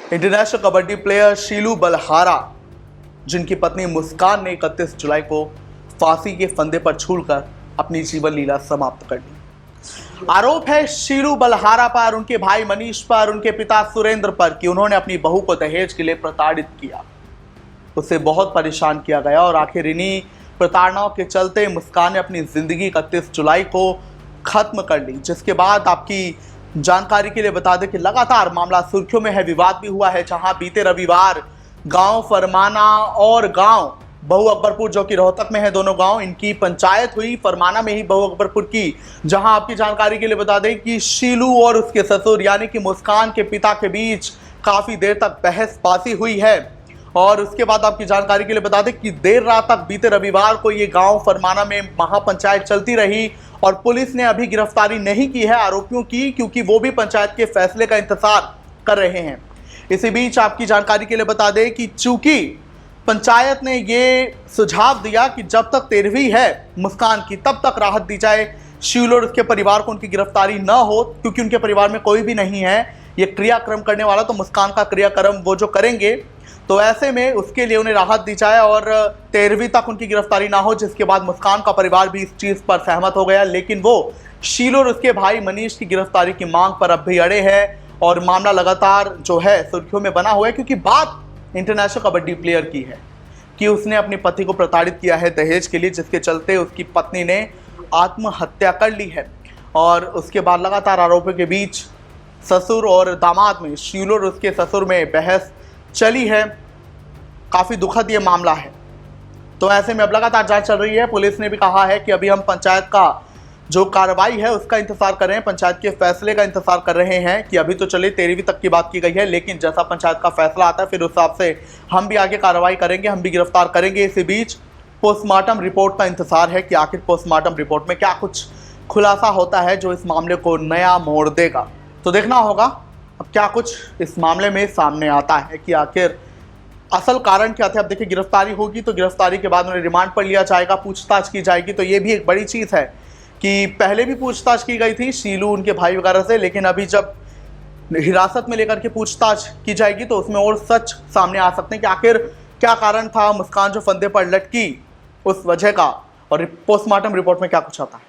International kabaddi player शीलू Balhara, जिनकी पत्नी मुस्कान ने 31 जुलाई को फांसी के फंदे पर झूलकर अपनी जीवन लीला समाप्त कर ली। आरोप है शीलू बलहारा पर, उनके भाई मनीष पर, उनके पिता सुरेंद्र पर कि उन्होंने अपनी बहू को दहेज के लिए प्रताड़ित किया, उसे बहुत परेशान किया गया और आखिर इन्हीं प्रताड़नाओं के चलते मुस्कान ने अपनी जिंदगी 31 जुलाई को खत्म कर ली। जिसके बाद आपकी जानकारी के लिए बता दें कि लगातार मामला सुर्खियों में है, विवाद भी हुआ है, जहां बीते रविवार गांव फरमाना और गांव बहु अकबरपुर, जो कि रोहतक में है दोनों गांव, इनकी पंचायत हुई फरमाना में ही बहु अकबरपुर की, जहां आपकी जानकारी के लिए बता दें कि शीलू और उसके ससुर यानी कि मुस्कान के पिता के बीच काफी देर तक बहसबाजी हुई है। और उसके बाद आपकी जानकारी के लिए बता दें कि देर रात तक बीते रविवार को ये गांव फरमाना में महापंचायत चलती रही और पुलिस ने अभी गिरफ्तारी नहीं की है आरोपियों की, क्योंकि वो भी पंचायत के फैसले का इंतजार कर रहे हैं। इसी बीच आपकी जानकारी के लिए बता दें कि चूंकि पंचायत ने ये सुझाव दिया कि जब तक 13वीं है मुस्कान की तब तक राहत दी जाए शीलू और उसके परिवार को, उनकी गिरफ्तारी न हो, क्योंकि उनके परिवार में कोई भी नहीं है ये क्रियाक्रम करने वाला, तो मुस्कान का क्रियाक्रम वो जो करेंगे, तो ऐसे में उसके लिए उन्हें राहत दी जाए और 13वीं तक उनकी गिरफ्तारी ना हो। जिसके बाद मुस्कान का परिवार भी इस चीज पर सहमत हो गया, लेकिन वो शीलू और उसके भाई मनीष की गिरफ्तारी की मांग पर अब भी अड़े हैं और मामला लगातार जो है सुर्खियों में बना हुआ है, क्योंकि बात इंटरनेशनल कबड्डी प्लेयर की है कि उसने अपने पति को प्रताड़ित किया है दहेज के लिए, जिसके चलते उसकी पत्नी ने आत्महत्या कर ली है। और उसके बाद लगातार आरोपों के बीच ससुर और दामाद में, शीलू और उसके ससुर में बहस चली है। काफ़ी दुखद ये मामला है। तो ऐसे में अब लगातार जांच चल रही है। पुलिस ने भी कहा है कि अभी हम पंचायत का जो कार्रवाई है उसका इंतजार कर रहे हैं, पंचायत के फैसले का इंतजार कर रहे हैं कि अभी तो चलिए 13वीं तक की बात की गई है, लेकिन जैसा पंचायत का फैसला आता है फिर उस हिसाब से हम भी आगे कार्रवाई करेंगे, हम भी गिरफ्तार करेंगे। इसी बीच पोस्टमार्टम रिपोर्ट का इंतजार है कि आखिर पोस्टमार्टम रिपोर्ट में क्या कुछ खुलासा होता है जो इस मामले को नया मोड़ देगा। तो देखना होगा अब क्या कुछ इस मामले में सामने आता है कि आखिर असल कारण क्या थे। अब देखिए गिरफ्तारी होगी तो गिरफ्तारी के बाद उन्हें रिमांड पर लिया जाएगा, पूछताछ की जाएगी। तो ये भी एक बड़ी चीज़ है कि पहले भी पूछताछ की गई थी शीलू उनके भाई वगैरह से, लेकिन अभी जब हिरासत में लेकर के पूछताछ की जाएगी तो उसमें और सच सामने आ सकते हैं कि आखिर क्या कारण था मुस्कान जो फंदे पर लटकी उस वजह का, और पोस्टमार्टम रिपोर्ट में क्या कुछ आता है।